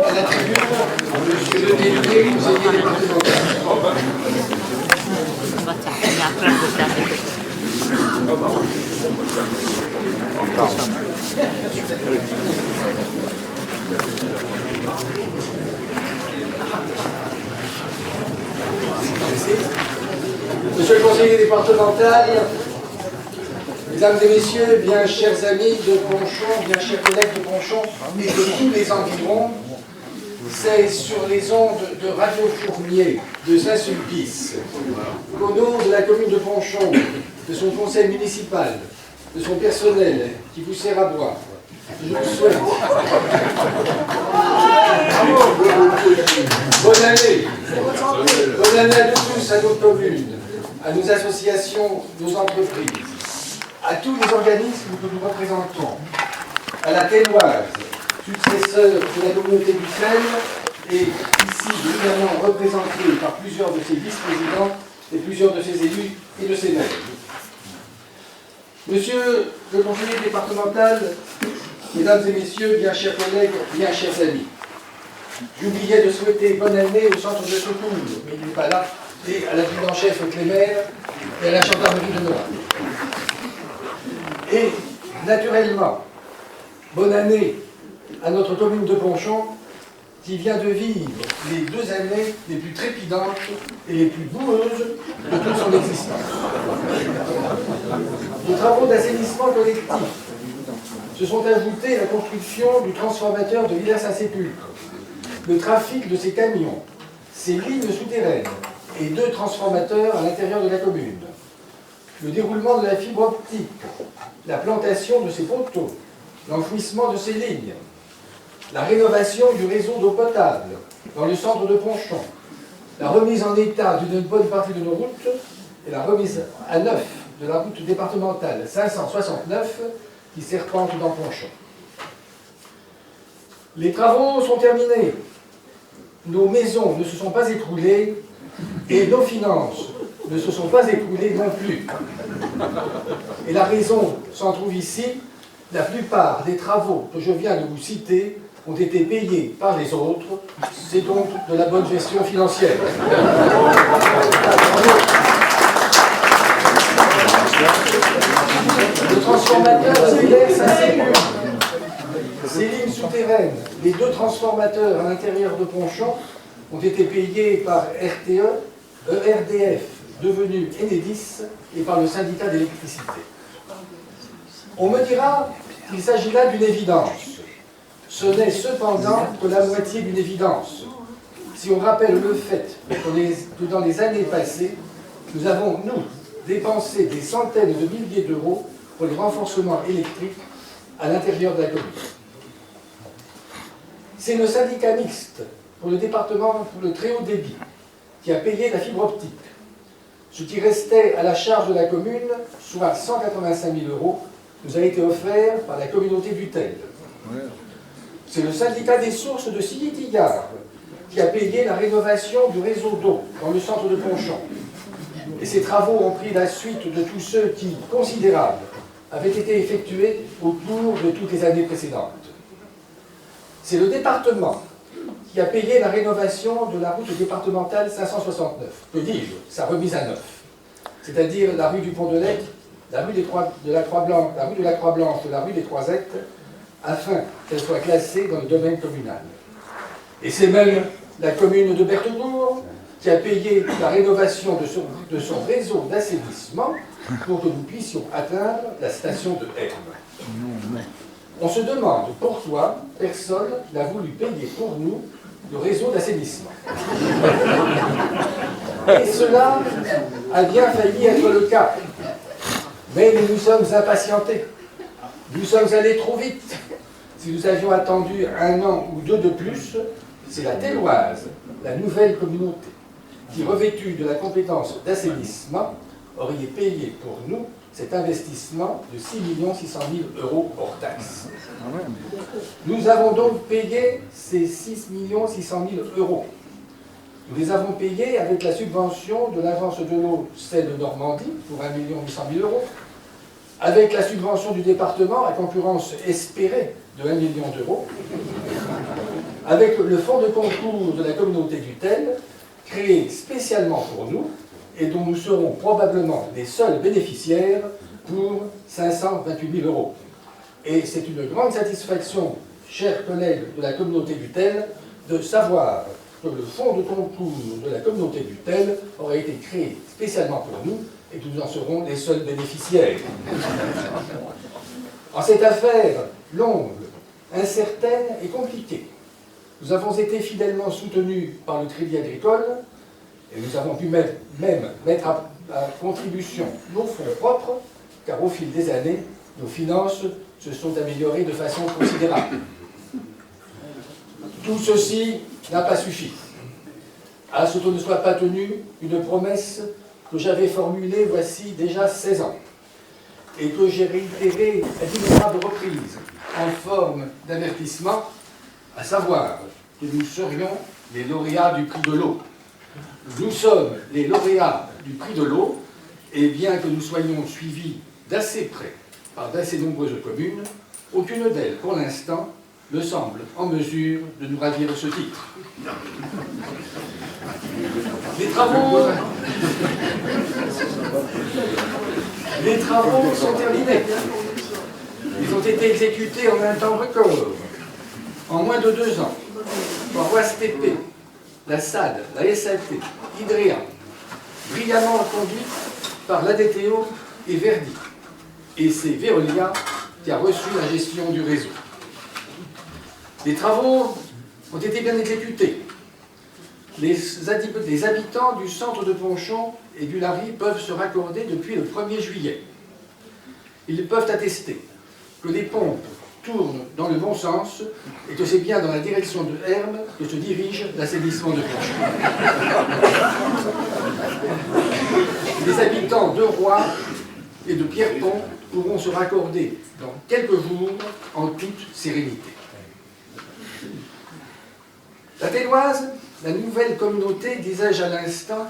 à la tribune, monsieur le délégué, conseiller départemental. Monsieur le conseiller départemental, mesdames et messieurs, bien chers amis de Ponchon, bien chers collègues de Ponchon et de tous les environs, c'est sur les ondes de Radio Fournier de Saint-Sulpice qu'au nom de la commune de Ponchon, de son conseil municipal, de son personnel qui vous sert à boire, je vous souhaite bonne année. Bonne année à tous, à nos communes, à nos associations, nos entreprises, à tous les organismes que nous représentons, à la Téloise, successeur de la communauté du Sel, et ici évidemment représenté par plusieurs de ses vice-présidents et plusieurs de ses élus et de ses maires. Monsieur le conseiller départemental, mesdames et messieurs, bien chers collègues, bien chers amis, j'oubliais de souhaiter bonne année au centre de secours, mais il n'est pas là, et à l'adjudant-chef Clémer et à la gendarmerie de Nora. Et naturellement, bonne année à notre commune de Ponchon qui vient de vivre les 2 années les plus trépidantes et les plus boueuses de toute son existence. Aux travaux d'assainissement collectif se sont ajoutés la construction du transformateur de Villers-Saint-Sépulcre, le trafic de ses camions, ses lignes souterraines et 2 transformateurs à l'intérieur de la commune, le déroulement de la fibre optique, la plantation de ses poteaux, l'enfouissement de ses lignes, la rénovation du réseau d'eau potable dans le centre de Ponchon, la remise en état d'une bonne partie de nos routes et la remise à neuf de la route départementale 569 qui serpente dans Ponchon. Les travaux sont terminés, nos maisons ne se sont pas écroulées et nos finances ne se sont pas écroulées non plus. Et la raison s'en trouve ici, la plupart des travaux que je viens de vous citer ont été payés par les autres, c'est donc de la bonne gestion financière. Le transformateur de Villers-Saint-Sépulcre, ces lignes souterraines, les 2 transformateurs à l'intérieur de Ponchon ont été payés par RTE, ERDF, devenu Enedis, et par le syndicat d'électricité. On me dira qu'il s'agit là d'une évidence. Ce n'est cependant que la moitié d'une évidence. Si on rappelle le fait que dans les années passées, nous avons, nous, dépensé des centaines de milliers d'euros pour les renforcements électriques à l'intérieur de la commune. C'est le syndicat mixte pour le département pour le très haut débit qui a payé la fibre optique. Ce qui restait à la charge de la commune, soit 185 000 euros, nous a été offert par la communauté du Tel. C'est le syndicat des sources de Silly-Tillard qui a payé la rénovation du réseau d'eau dans le centre de Ponchon. Et ces travaux ont pris la suite de tous ceux qui, considérables, avaient été effectués au cours de toutes les années précédentes. C'est le département qui a payé la rénovation de la route départementale 569, que dis-je, sa remise à neuf, c'est-à-dire la rue du Pont-de-l'Ec, la rue de la Croix-Blanche, la rue des Croisettes, afin qu'elle soit classée dans le domaine communal. Et c'est même la commune de Berthebourg qui a payé la rénovation de son réseau d'assainissement pour que nous puissions atteindre la station de Hermes. On se demande pourquoi personne n'a voulu payer pour nous le réseau d'assainissement. Et cela a bien failli être le cas. Mais nous nous sommes impatientés. Nous sommes allés trop vite. Si nous avions attendu 1 an ou 2 de plus, c'est la Téloise, la nouvelle communauté, qui, revêtue de la compétence d'assainissement, aurait payé pour nous cet investissement de 6 600 000 euros hors taxes. Nous avons donc payé ces 6 600 000 euros. Nous les avons payés avec la subvention de l'agence de l'eau Seine-Normandie pour 1 800 000 euros, avec la subvention du département à concurrence espérée de 1 million d'euros, avec le fonds de concours de la communauté du Tel, créé spécialement pour nous, et dont nous serons probablement les seuls bénéficiaires pour 528 000 euros. Et c'est une grande satisfaction, chers collègues de la communauté du Tel, de savoir que le fonds de concours de la communauté du Tel aurait été créé spécialement pour nous et que nous en serons les seuls bénéficiaires. En cette affaire longue, incertaine et compliquée, nous avons été fidèlement soutenus par le Crédit Agricole et nous avons pu même mettre à contribution nos fonds propres, car au fil des années, nos finances se sont améliorées de façon considérable. Tout ceci n'a pas suffi. À ce que ne soit pas tenue une promesse que j'avais formulée voici déjà 16 ans et que j'ai réitérée à d'innombrables reprises en forme d'avertissement, à savoir que nous serions les lauréats du prix de l'eau. Nous sommes les lauréats du prix de l'eau, et bien que nous soyons suivis d'assez près par d'assez nombreuses communes, aucune d'elles, pour l'instant, ne semble en mesure de nous ravir ce titre. Les travaux sont terminés. Ils ont été exécutés en un temps record, en moins de 2 ans, par OASTP, la SAD, la SAT, Hydrea, brillamment conduite par l'ADTO et Verdi. Et c'est Veolia qui a reçu la gestion du réseau. Les travaux ont été bien exécutés. Les habitants du centre de Ponchon et du Lary peuvent se raccorder depuis le 1er juillet. Ils peuvent attester que les pompes tournent dans le bon sens et que c'est bien dans la direction de Hermes que se dirige l'assainissement de Ponchon. Les habitants de Roy et de Pierrepont pourront se raccorder dans quelques jours en toute sérénité. La Telloise, la nouvelle communauté, disais-je à l'instant,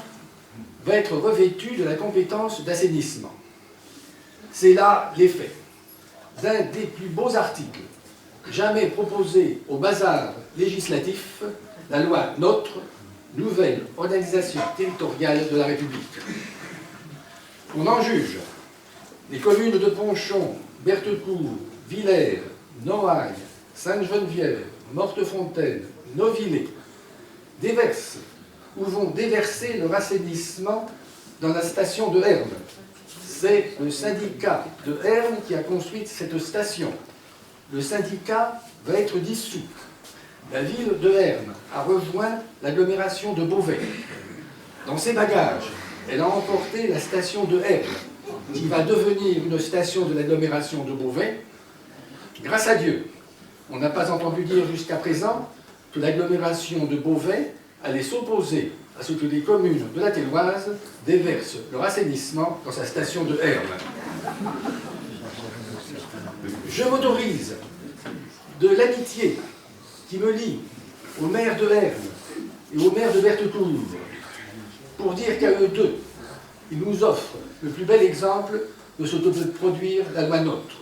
va être revêtue de la compétence d'assainissement. C'est là l'effet d'un des plus beaux articles jamais proposés au bazar législatif, la loi NOTRe, nouvelle organisation territoriale de la République. On en juge, les communes de Ponchon, Berthecourt, Villers, Noailles, Sainte-Geneviève, Mortefontaine, Novillé, déversent ou vont déverser leur assainissement dans la station de Hermes. C'est le syndicat de Hermes qui a construit cette station. Le syndicat va être dissous. La ville de Hermes a rejoint l'agglomération de Beauvais. Dans ses bagages, elle a emporté la station de Hermes, qui va devenir une station de l'agglomération de Beauvais. Grâce à Dieu, on n'a pas entendu dire jusqu'à présent que l'agglomération de Beauvais allait s'opposer à ce que les communes de la Telloise déversent leur assainissement dans sa station de Hermes. Je m'autorise de l'amitié qui me lie au maire de Hermes et au maire de Berthecourt pour dire qu'à eux deux, ils nous offrent le plus bel exemple de ce que peut produire la loi NOTRe.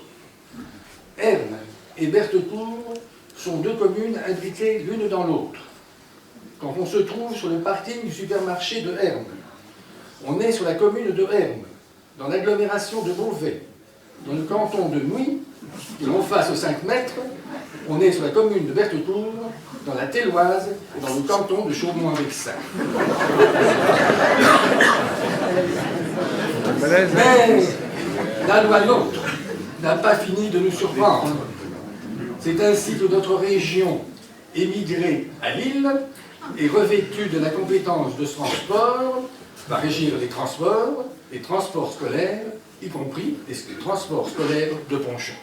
Hermes et Berthecourt sont 2 communes imbriquées l'une dans l'autre. Quand on se trouve sur le parking du supermarché de Hermes, on est sur la commune de Hermes, dans l'agglomération de Beauvais, dans le canton de Nouy, et en face aux 5 mètres, on est sur la commune de Berthecourt, dans la Telloise et dans le canton de Chaumont-en-Vexin. Mais la loi NOTRe n'a pas fini de nous surprendre. C'est ainsi que notre région, émigrée à Lille et revêtue de la compétence de ce transport, va régir les transports scolaires, y compris les transports scolaires de Ponchon.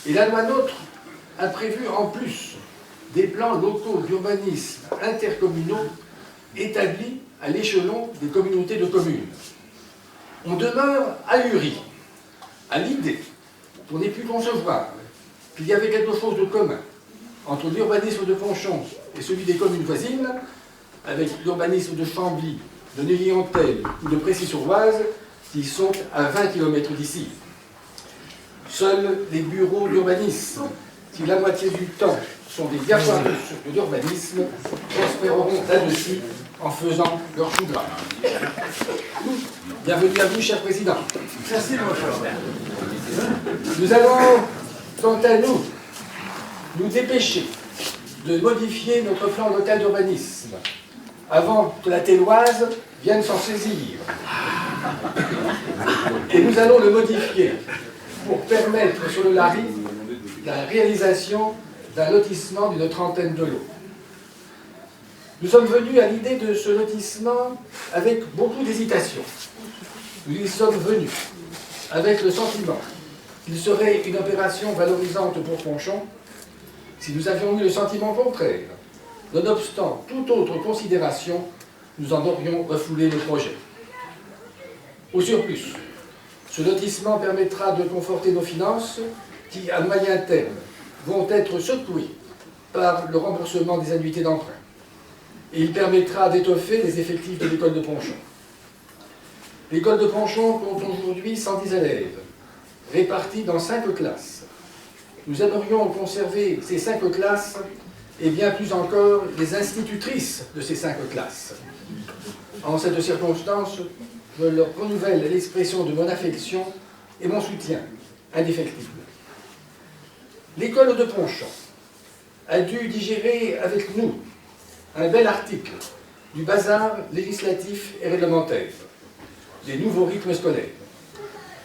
Et la loi NOTRe a prévu en plus des plans locaux d'urbanisme intercommunaux établis à l'échelon des communautés de communes. On demeure ahuri à l'idée qu'on ait pu concevoir qu'il y avait quelque chose de commun entre l'urbanisme de Ponchon et celui des communes voisines, avec l'urbanisme de Chambly, de Neuilly-en-Thelle ou de Précy-sur-Oise, qui sont à 20 km d'ici. Seuls les bureaux d'urbanisme, qui la moitié du temps sont des diapoins de l'urbanisme, prospéreront là-dessus en faisant leur chou gras. Bienvenue à vous, cher Président. Merci, mon cher. Nous allons, quant à nous, nous dépêcher de modifier notre plan local d'urbanisme avant que la Téloise vienne s'en saisir. Et nous allons le modifier pour permettre sur le Lary la réalisation d'un lotissement d'une trentaine de lots. Nous sommes venus à l'idée de ce lotissement avec beaucoup d'hésitation. Nous y sommes venus avec le sentiment qu'il serait une opération valorisante pour Ponchon si nous avions eu le sentiment contraire. Nonobstant toute autre considération, nous en aurions refoulé le projet. Au surplus, ce lotissement permettra de conforter nos finances qui, à moyen terme, vont être secouées par le remboursement des annuités d'emprunt. Et il permettra d'étoffer les effectifs de l'école de Ponchon. L'école de Ponchon compte aujourd'hui 110 élèves, répartis dans 5 classes. Nous aimerions conserver ces 5 classes et bien plus encore les institutrices de ces 5 classes. En cette circonstance, je leur renouvelle l'expression de mon affection et mon soutien indéfectible. L'école de Ponchon a dû digérer avec nous un bel article du bazar législatif et réglementaire, des nouveaux rythmes scolaires.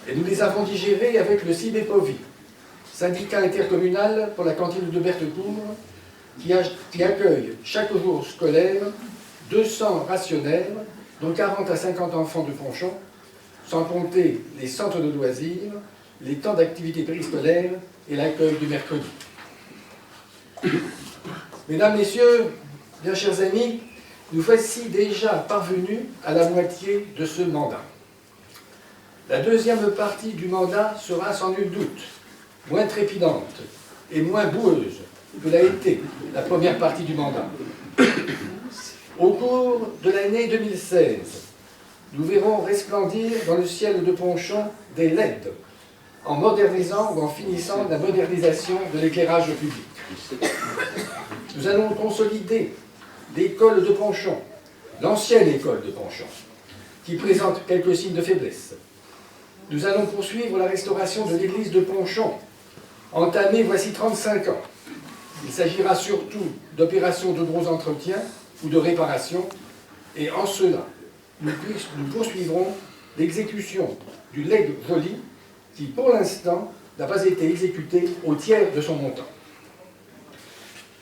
Et nous les avons digérés avec le CIBEPOVI, syndicat intercommunal pour la cantine de Berthecourt, qui accueille chaque jour scolaire 200 rationnaires, dont 40 à 50 enfants de Ponchon, sans compter les centres de loisirs, les temps d'activité périscolaire et l'accueil du mercredi. Mesdames, Messieurs, bien chers amis, nous voici déjà parvenus à la moitié de ce mandat. La deuxième partie du mandat sera sans nul doute moins trépidante et moins boueuse que l'a été la première partie du mandat. Au cours de l'année 2016, nous verrons resplendir dans le ciel de Ponchon des LED, en modernisant ou en finissant la modernisation de l'éclairage public. Nous allons consolider l'école de Ponchon, l'ancienne école de Ponchon, qui présente quelques signes de faiblesse. Nous allons poursuivre la restauration de l'église de Ponchon, entamée voici 35 ans. Il s'agira surtout d'opérations de gros entretien ou de réparation, et en cela, nous poursuivrons l'exécution du legs joli, qui pour l'instant n'a pas été exécuté au tiers de son montant.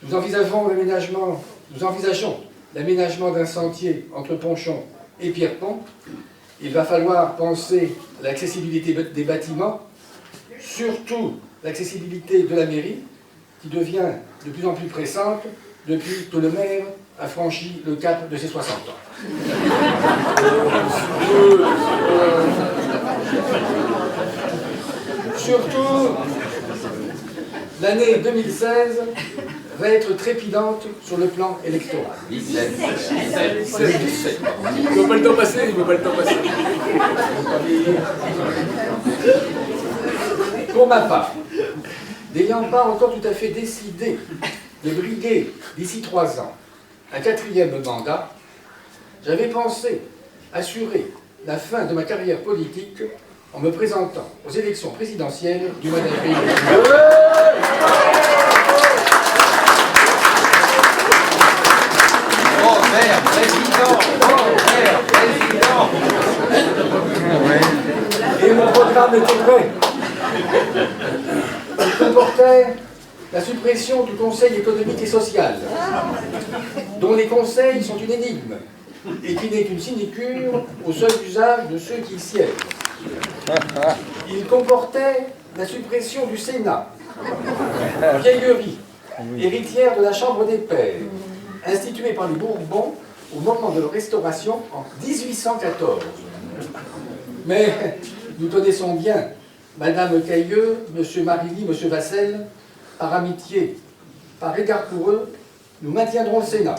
Nous envisageons l'aménagement d'un sentier entre Ponchon et Pierrepont. Il va falloir penser à l'accessibilité des bâtiments, surtout l'accessibilité de la mairie, qui devient de plus en plus pressante depuis que le maire a franchi le cap de ses 60 ans. Surtout, l'année 2016 va être trépidante sur le plan électoral. 17. Il ne veut pas le temps passer, il ne veut pas le temps passer. Pour ma part, n'ayant pas encore tout à fait décidé de briguer d'ici 3 ans un 4e mandat, j'avais pensé assurer la fin de ma carrière politique en me présentant aux élections présidentielles du mois d'avril. Père président. Et mon programme était prêt. Il comportait la suppression du Conseil économique et social, dont les conseils sont une énigme, et qui n'est qu'une sinécure au seul usage de ceux qui y siègent. Il comportait la suppression du Sénat, vieillerie, héritière de la Chambre des Pairs, instituée par les Bourbons au moment de leur restauration en 1814. Mais nous connaissons bien Madame Cailleux, Monsieur Marily, Monsieur Vassel, par amitié, par égard pour eux, nous maintiendrons le Sénat.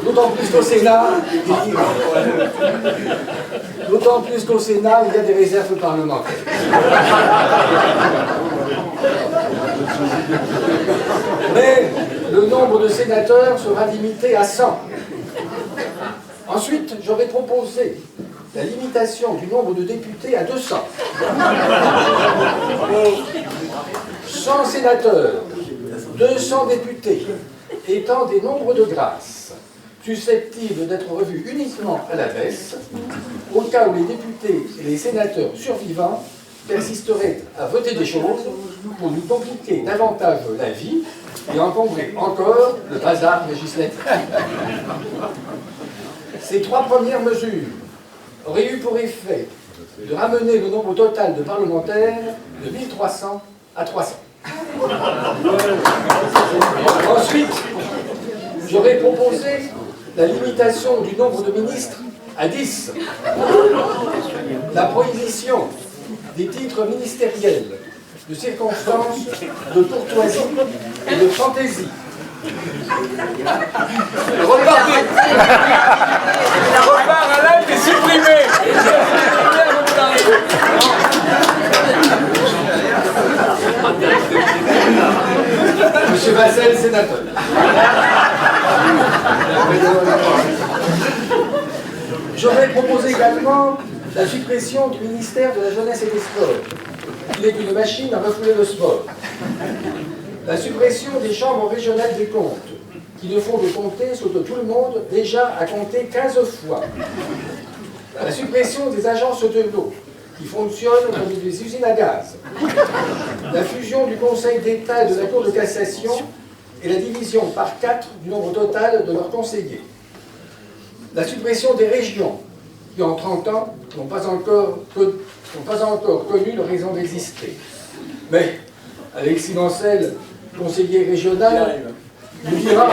D'autant plus qu'au Sénat, il y a des réserves parlementaires. Mais le nombre de sénateurs sera limité à 100. Ensuite, j'aurais proposé la limitation du nombre de députés à 200. 100 sénateurs, 200 députés étant des nombres de grâce susceptibles d'être revus uniquement à la baisse, au cas où les députés et les sénateurs survivants persisteraient à voter des choses pour nous compliquer davantage la vie et encombrer encore le bazar législatif. Ces trois premières mesures auraient eu pour effet de ramener le nombre total de parlementaires de 1300 à 300. Ensuite, j'aurais proposé la limitation du nombre de ministres à 10. La prohibition des titres ministériels, de circonstance, de courtoisie et de fantaisie. Repartez. La repart à l'acte est supprimée. Monsieur Vassel, sénateur. J'aurais proposé également la suppression du ministère de la Jeunesse et des Sports. Il est une machine à refouler le sport. La suppression des chambres régionales des comptes, qui ne font de compter ce que tout le monde déjà a compté 15 fois. La suppression des agences de l'eau, qui fonctionnent comme des usines à gaz. La fusion du Conseil d'État et de la Cour de cassation et la division par 4 du nombre total de leurs conseillers. La suppression des régions, qui en 30 ans n'ont pas encore connu leur raison d'exister. Mais Alexis Mancel, conseiller régional, nous dira,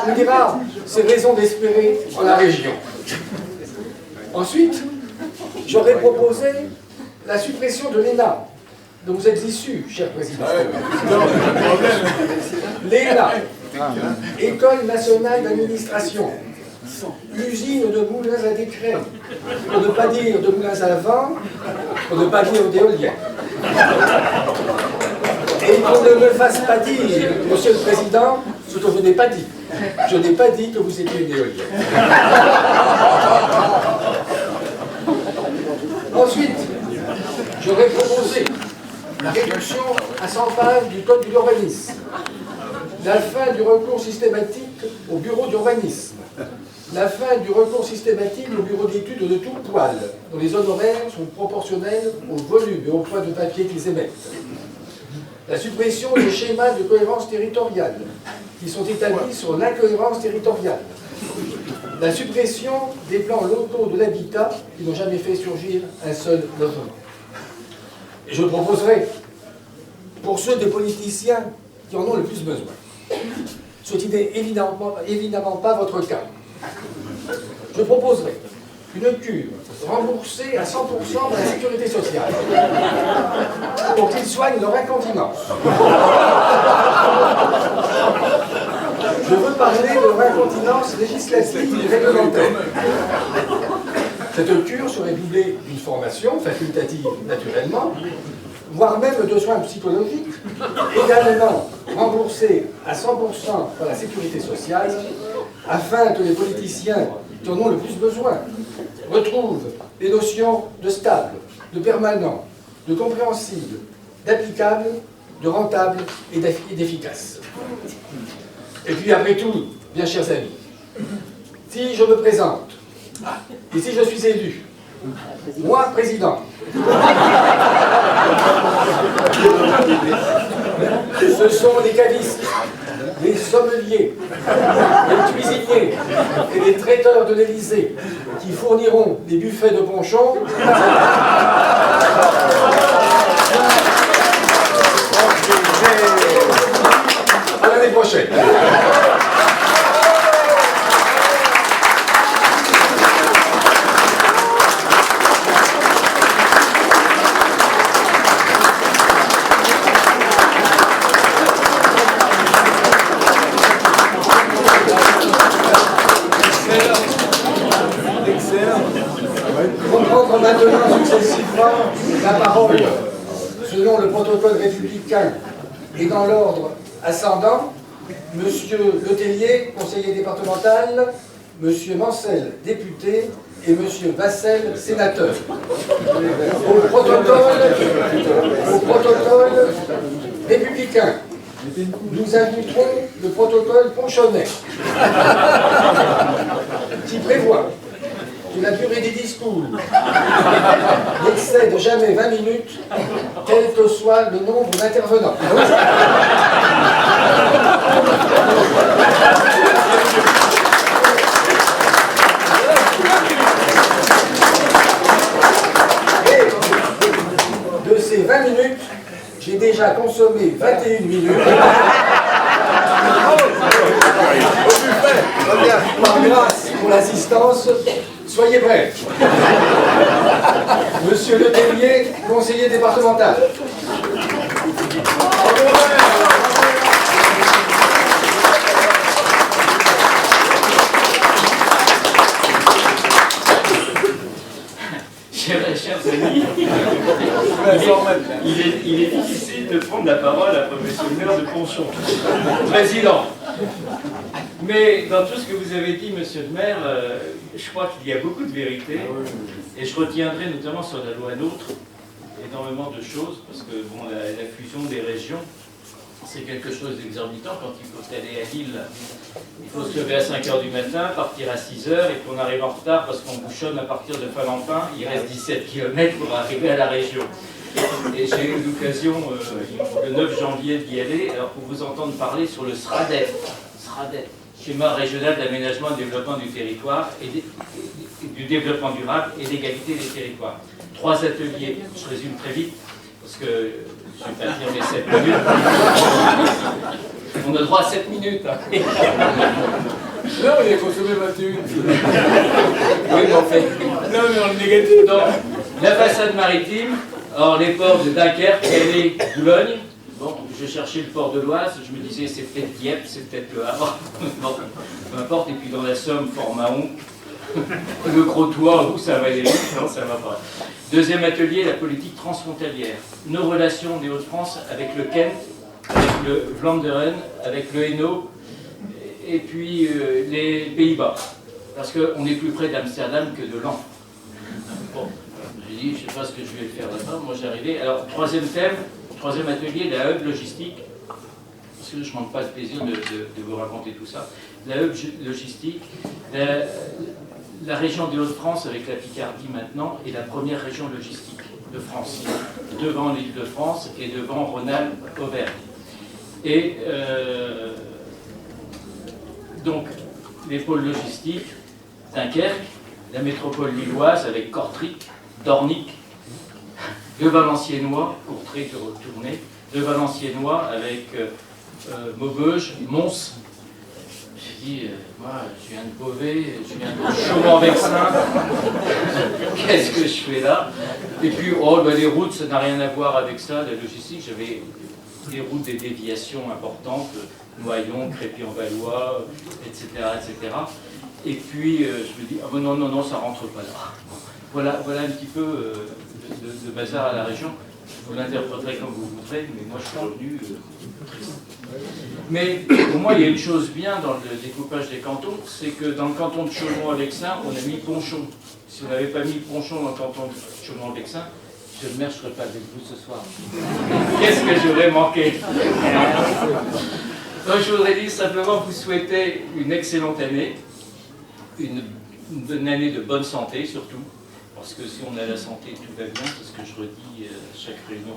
nous dira ses raisons d'espérer en la région. Ensuite, j'aurais proposé la suppression de l'ENA, dont vous êtes issu, cher président. L'ENA, École nationale d'administration, usine de moulins à décret, pour ne pas dire de moulins à vent, pour ne pas dire d'éolien. Et qu'on ne me fasse pas dire, Monsieur le Président, ce que je n'ai pas dit. Je n'ai pas dit que vous étiez une éolienne. Ensuite, j'aurais proposé la réduction à 100 pages du Code de l'urbanisme, la fin du recours systématique au bureau d'urbanisme, la fin du recours systématique au bureau d'études de tout poil, dont les honoraires sont proportionnels au volume et au poids de papier qu'ils émettent, la suppression des schémas de cohérence territoriale, qui sont établis sur l'incohérence territoriale, la suppression des plans locaux de l'habitat, qui n'ont jamais fait surgir un seul logement. Et je proposerai, pour ceux des politiciens qui en ont le plus besoin, ce qui n'est évidemment pas votre cas, je proposerai une cure remboursée à 100% de la sécurité sociale pour qu'ils soignent leur incontinence. Je veux parler de leur incontinence législative et réglementaire. Cette cure serait doublée d'une formation facultative naturellement, voire même de soins psychologiques, également remboursés à 100% par la sécurité sociale, afin que les politiciens qui en ont le plus besoin retrouvent les notions de stable, de permanent, de compréhensible, d'applicable, de rentable et d'efficace. Et puis après tout, bien chers amis, si je me présente, et si je suis élu, moi, président, ce sont les cavistes, les sommeliers, les cuisiniers et les traiteurs de l'Élysée qui fourniront des buffets de ponchon à l'année prochaine. Reprendre maintenant successivement La parole, selon le protocole républicain et dans l'ordre ascendant, Monsieur Letellier, conseiller départemental, Monsieur Mancel, député, et Monsieur Vassel, sénateur. Au protocole républicain, nous ajouterons le protocole Ponchonnet, qui prévoit que la durée des discours n'excède jamais 20 minutes, quel que soit le nombre d'intervenants. Et de ces 20 minutes, j'ai déjà consommé 21 minutes. Par grâce pour l'assistance, soyez brefs. Monsieur Letellier, conseiller départemental. Chers amis, il est difficile de prendre la parole après M. le maire de Ponchon. Président. Mais dans tout ce que vous avez dit, Monsieur le maire, je crois qu'il y a beaucoup de vérité. Et je retiendrai notamment sur la loi NOTRe énormément de choses, parce que bon, la fusion des régions, c'est quelque chose d'exorbitant. Quand il faut aller à Lille, il faut se lever à 5 h du matin, partir à 6 h, et puis on arrive en retard parce qu'on bouchonne à partir de Falampin. Il reste 17 km pour arriver à la région. Et j'ai eu l'occasion, le 9 janvier, d'y aller, alors pour vous entendre parler sur le SRADET, schéma régional d'aménagement et de développement du territoire, et du développement durable et d'égalité des territoires. 3 ateliers, je résume très vite, parce que je ne vais pas dire les 7 minutes. On a droit à 7 minutes. Hein. Non, il a consommé 21. Oui, mais en fait. Non, mais en négatif. Donc, la façade maritime, alors les ports de Dunkerque, Calais, Boulogne. Bon, je cherchais le port de l'Oise, je me disais c'est peut-être Dieppe, c'est peut-être le Havre. Bon, peu importe. Et puis dans la Somme, Fort-Mahon, le Crotoy, où ça va aller, non, ça va pas. Deuxième atelier, la politique transfrontalière. Nos relations des Hauts-de-France avec le Kent, avec le Vlaanderen, avec le Hainaut, et puis les Pays-Bas. Parce qu'on est plus près d'Amsterdam que de Laon. Bon, j'ai dit, je ne sais pas ce que je vais faire là-bas. Moi, j'ai arrivé. Alors, troisième thème, troisième atelier, la hub logistique. Parce que je ne manque pas de plaisir de vous raconter tout ça. La hub logistique. La région des Hauts-de-France, avec la Picardie maintenant, est la première région logistique de France, devant l'Île-de-France et devant Rhône-Alpes-Auvergne. Et donc, les pôles logistiques, Dunkerque, la métropole lilloise avec Kortrijk, Dornick, le Valenciennois, Courtrai de retourner, le Valenciennois avec Maubeuge, Mons. J'ai dit, moi, je viens de Beauvais, je viens de Chaumont-Vexin, qu'est-ce que je fais là? Et puis, oh, ben, les routes, ça n'a rien à voir avec ça, la logistique, j'avais des routes, des déviations importantes, Noyon, Crépy-en-Valois, etc., etc. Et puis, je me dis, ah ben non, non, non, ça rentre pas là. Voilà un petit peu de bazar à la région. Vous l'interpréterez comme vous voudrez, mais moi, je suis revenu triste. Mais pour moi, il y a une chose bien dans le découpage des cantons, c'est que dans le canton de Chaumont-en-Vexin, on a mis Ponchon. Si on n'avait pas mis Ponchon dans le canton de Chaumont-en-Vexin, monsieur le maire, je ne serais pas avec vous ce soir. Qu'est-ce que j'aurais manqué? Donc, je voudrais dire simplement vous souhaiter une excellente année, une année de bonne santé surtout, parce que si on a la santé, tout va bien, c'est ce que je redis à chaque réunion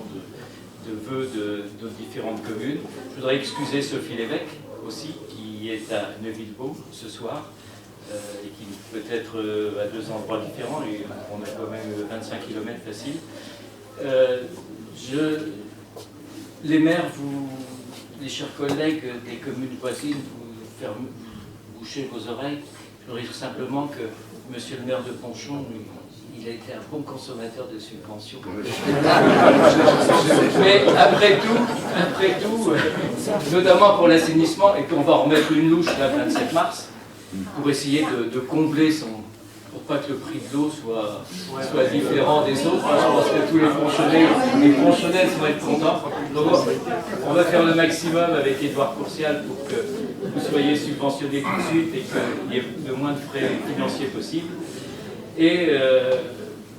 de vœux de différentes communes. Je voudrais excuser Sophie Lévesque aussi, qui est à Neuville-Beau ce soir, et qui peut-être à 2 endroits différents, et on a quand même 25 km facile. Les maires, les chers collègues des communes voisines, vous bouchez vos oreilles. Je voudrais dire simplement que monsieur le maire de Ponchon, il a été un bon consommateur de subventions. Mais après tout, notamment pour l'assainissement, et qu'on va remettre une louche le 27 mars, pour essayer de combler pour pas que le prix de l'eau soit différent des autres. Je pense que tous les ponchonnais vont être contents. Donc, on va faire le maximum avec Édouard Courcial pour que vous soyez subventionnés tout de suite et qu'il y ait le moins de frais financiers possible. Et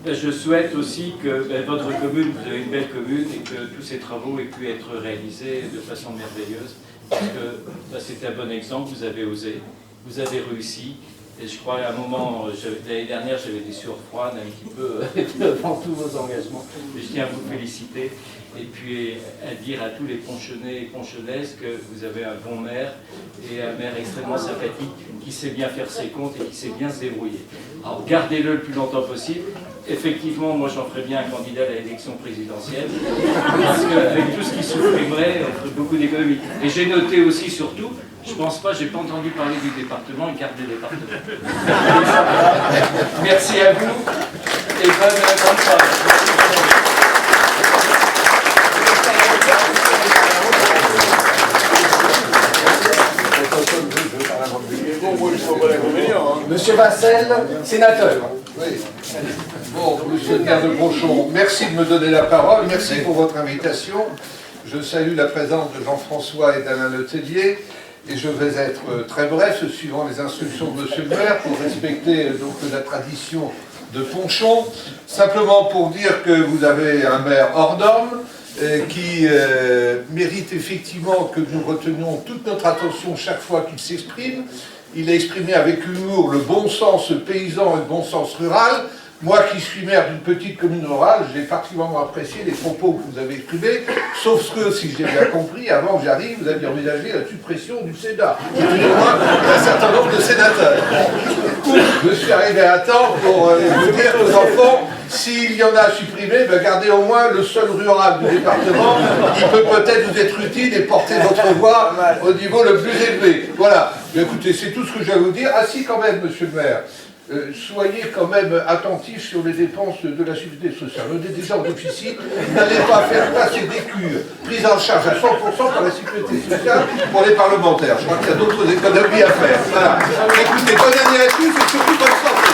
je souhaite aussi que votre commune, vous avez une belle commune, et que tous ces travaux aient pu être réalisés de façon merveilleuse. Parce que c'est un bon exemple, vous avez osé, vous avez réussi. Et je crois qu'à un moment, l'année dernière, j'avais des sueurs froides un petit peu devant tous vos engagements. Mais je tiens à vous féliciter et puis à dire à tous les ponchonnais et ponchonnaises que vous avez un bon maire et un maire extrêmement sympathique qui sait bien faire ses comptes et qui sait bien se débrouiller. Alors gardez-le le plus longtemps possible. Effectivement, moi j'en ferais bien un candidat à l'élection présidentielle parce qu'avec tout ce qui supprimerait, on ferait beaucoup d'économies. Et j'ai noté aussi surtout, je pense pas, j'ai pas entendu parler du département, il garde le département. Merci à vous et bonne soirée. Monsieur Vassel, sénateur. Oui. Bon, monsieur le maire de Brochon, merci de me donner la parole, merci pour votre invitation. Je salue la présence de Jean-François et d'Alain Letellier, et je vais être très bref, suivant les instructions de monsieur le maire, pour respecter donc la tradition de Ponchon. Simplement pour dire que vous avez un maire hors norme, qui mérite effectivement que nous retenions toute notre attention chaque fois qu'il s'exprime. Il a exprimé avec humour le bon sens paysan et le bon sens rural. Moi qui suis maire d'une petite commune rurale, j'ai particulièrement apprécié les propos que vous avez exprimés, sauf que, si j'ai bien compris, avant que j'arrive, vous aviez envisagé la suppression du Sénat. Et du moins, d'un certain nombre de sénateurs. Je suis arrivé à temps pour vous dire aux enfants, s'il y en a à supprimer, ben gardez au moins le seul rural du département, qui peut peut-être vous être utile et porter votre voix au niveau le plus élevé. Voilà. Mais écoutez, c'est tout ce que j'ai à vous dire. Ah si, quand même, monsieur le maire. Soyez quand même attentifs sur les dépenses de la sécurité sociale. On est déjà en déficit, n'allez pas faire passer des cures prises en charge à 100% par la sécurité sociale pour les parlementaires. Je crois qu'il y a d'autres économies à faire. Voilà. Écoutez, bonne année à tous et surtout bonne santé.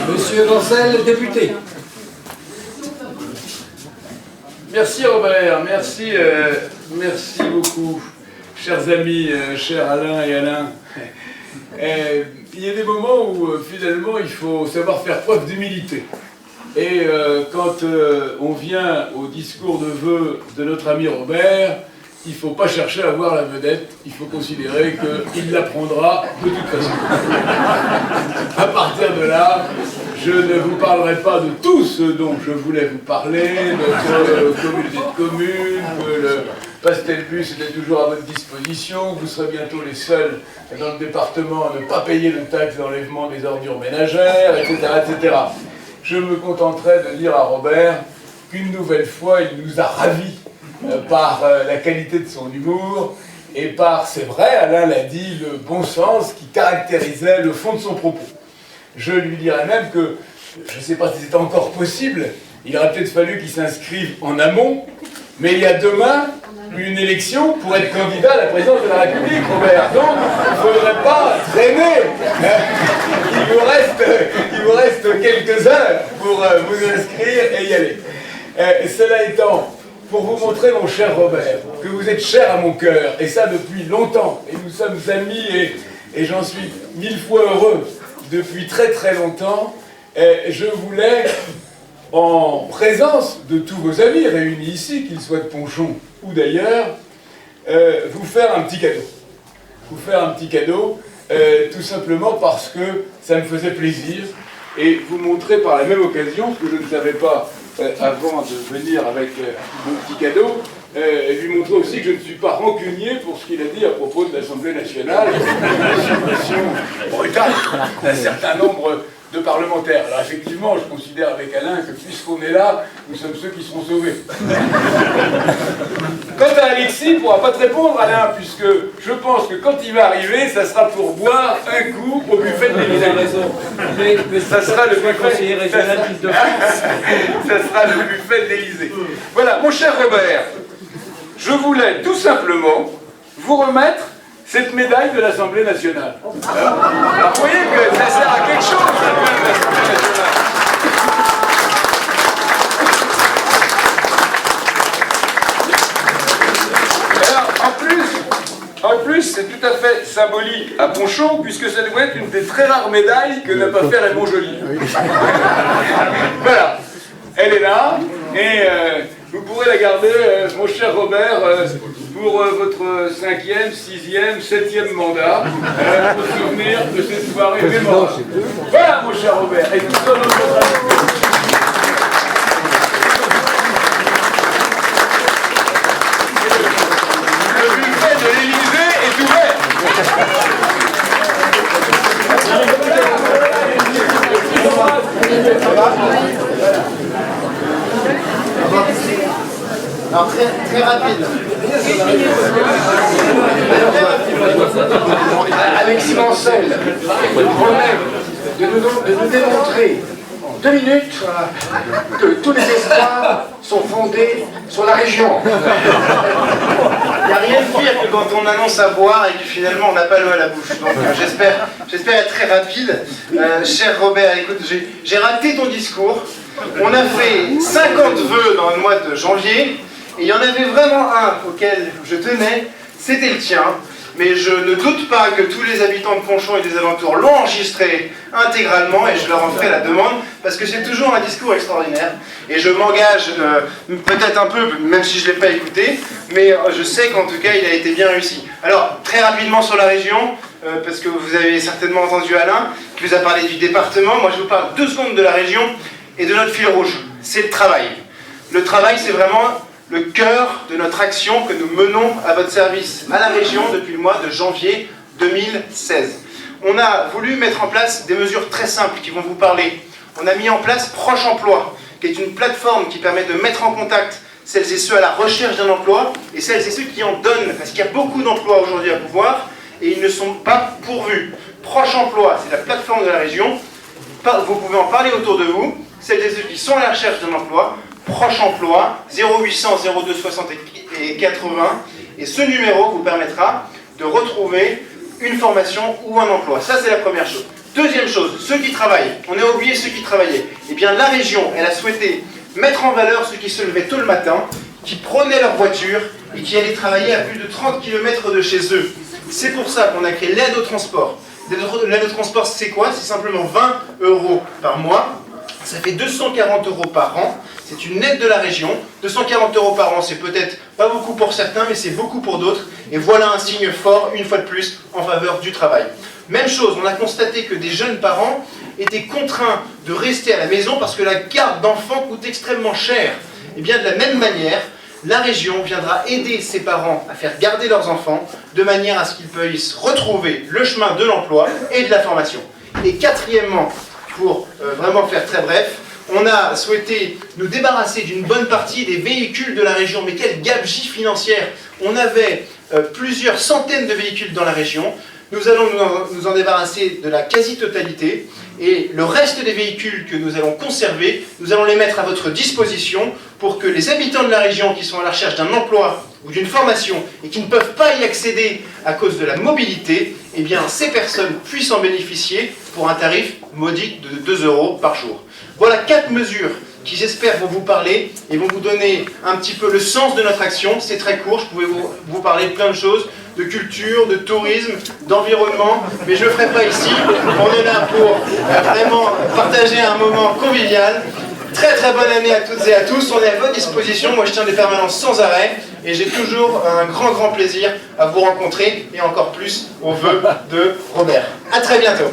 Monsieur Vassel, député. Merci Robert, merci beaucoup, chers amis, chers Alain et Alain. Il y a des moments où finalement il faut savoir faire preuve d'humilité. Et quand on vient au discours de vœux de notre ami Robert, il ne faut pas chercher à voir la vedette, il faut considérer qu'il la prendra de toute façon. À partir de là, je ne vous parlerai pas de tout ce dont je voulais vous parler, notre communauté de communes, que le Pastel-Bus était toujours à votre disposition, que vous serez bientôt les seuls dans le département à ne pas payer de taxe d'enlèvement des ordures ménagères, etc., etc. Je me contenterai de dire à Robert qu'une nouvelle fois, il nous a ravis par la qualité de son humour et par, c'est vrai, Alain l'a dit, le bon sens qui caractérisait le fond de son propos. Je lui dirais même que, je ne sais pas si c'est encore possible, il aurait peut-être fallu qu'il s'inscrive en amont, mais il y a demain une élection pour être candidat à la présidence de la République, Robert. Donc, il ne faudrait pas traîner. Il vous reste quelques heures pour vous inscrire et y aller. Cela étant, pour vous montrer, mon cher Robert, que vous êtes cher à mon cœur, et ça depuis longtemps, et nous sommes amis, et j'en suis 1000 fois heureux depuis très très longtemps, je voulais, en présence de tous vos amis réunis ici, qu'ils soient de Ponchon ou d'ailleurs, vous faire un petit cadeau. Vous faire un petit cadeau, tout simplement parce que ça me faisait plaisir, et vous montrer par la même occasion, ce que je ne savais pas avant de venir avec mon petit cadeau, lui montrer aussi que je ne suis pas rancunier pour ce qu'il a dit à propos de l'Assemblée nationale, la suppression brutale d'un certain nombre de parlementaires. Alors effectivement, je considère avec Alain que puisqu'on est là, nous sommes ceux qui seront sauvés. Quant à Alexis, il ne pourra pas te répondre, Alain, puisque je pense que quand il va arriver, ça sera pour boire un coup au buffet de l'Élysée. Mais ça sera le conseiller régional de France. Ça sera le buffet de l'Élysée. Voilà, mon cher Robert, je voulais tout simplement vous remettre cette médaille de l'Assemblée nationale. Alors vous voyez que ça sert à quelque chose, ça, quand même, l'Assemblée nationale. En plus, c'est tout à fait symbolique à Ponchon, puisque ça doit être une des très rares médailles que n'a pas fait Raymond Joly. Voilà, elle est là, et vous pourrez la garder, mon cher Robert, pour votre 5e, 6e, 7e mandat, pour vous souvenir de cette soirée mémorable. Voilà, mon cher Robert, et tout ça dans notre avis. Alors très rapide. Alexis Mancel nous promet de nous démontrer en 2 minutes que tous les espoirs sont fondés sur la région. Il n'y a rien de pire que quand on annonce à boire et que finalement on n'a pas l'eau à la bouche. Donc j'espère être très rapide. Cher Robert, écoute, j'ai raté ton discours. On a fait 50 vœux dans le mois de janvier. Et il y en avait vraiment un auquel je tenais, c'était le tien. Mais je ne doute pas que tous les habitants de Ponchon et des alentours l'ont enregistré intégralement, et je leur en ferai la demande, parce que c'est toujours un discours extraordinaire. Et je m'engage, peut-être un peu, même si je ne l'ai pas écouté, mais je sais qu'en tout cas il a été bien réussi. Alors, très rapidement sur la région, parce que vous avez certainement entendu Alain, qui vous a parlé du département. Moi je vous parle 2 secondes de la région et de notre fil rouge, c'est le travail. Le travail, c'est vraiment le cœur de notre action que nous menons à votre service à la région depuis le mois de janvier 2016. On a voulu mettre en place des mesures très simples qui vont vous parler. On a mis en place Proche Emploi, qui est une plateforme qui permet de mettre en contact celles et ceux à la recherche d'un emploi et celles et ceux qui en donnent, parce qu'il y a beaucoup d'emplois aujourd'hui à pouvoir et ils ne sont pas pourvus. Proche Emploi, c'est la plateforme de la région. Vous pouvez en parler autour de vous, celles et ceux qui sont à la recherche d'un emploi. Proche Emploi, 0800 02 60 et 80, et ce numéro vous permettra de retrouver une formation ou un emploi. Ça, c'est la première chose. Deuxième chose, ceux qui travaillent. On a oublié ceux qui travaillaient. Eh bien, la région, elle a souhaité mettre en valeur ceux qui se levaient tôt le matin, qui prenaient leur voiture et qui allaient travailler à plus de 30 km de chez eux. C'est pour ça qu'on a créé l'aide au transport. L'aide au transport, c'est quoi? C'est simplement 20 € par mois. Ça fait 240 € par an. C'est une aide de la région. 240 € par an, c'est peut-être pas beaucoup pour certains, mais c'est beaucoup pour d'autres. Et voilà un signe fort, une fois de plus, en faveur du travail. Même chose, on a constaté que des jeunes parents étaient contraints de rester à la maison parce que la garde d'enfants coûte extrêmement cher. Et bien de la même manière, la région viendra aider ces parents à faire garder leurs enfants de manière à ce qu'ils puissent retrouver le chemin de l'emploi et de la formation. Et quatrièmement, pour vraiment faire très bref, on a souhaité nous débarrasser d'une bonne partie des véhicules de la région. Mais quelle gabegie financière! On avait plusieurs centaines de véhicules dans la région. Nous allons nous en débarrasser de la quasi-totalité. Et le reste des véhicules que nous allons conserver, nous allons les mettre à votre disposition pour que les habitants de la région qui sont à la recherche d'un emploi ou d'une formation et qui ne peuvent pas y accéder à cause de la mobilité, eh bien ces personnes puissent en bénéficier pour un tarif modique de 2 € par jour. Voilà 4 mesures qui, j'espère, vont vous parler et vont vous donner un petit peu le sens de notre action. C'est très court, je pouvais vous parler de plein de choses, de culture, de tourisme, d'environnement, mais je ne le ferai pas ici. On est là pour vraiment partager un moment convivial. Très très bonne année à toutes et à tous, on est à votre disposition. Moi je tiens des permanences sans arrêt et j'ai toujours un grand plaisir à vous rencontrer et encore plus aux vœux de Robert. A très bientôt.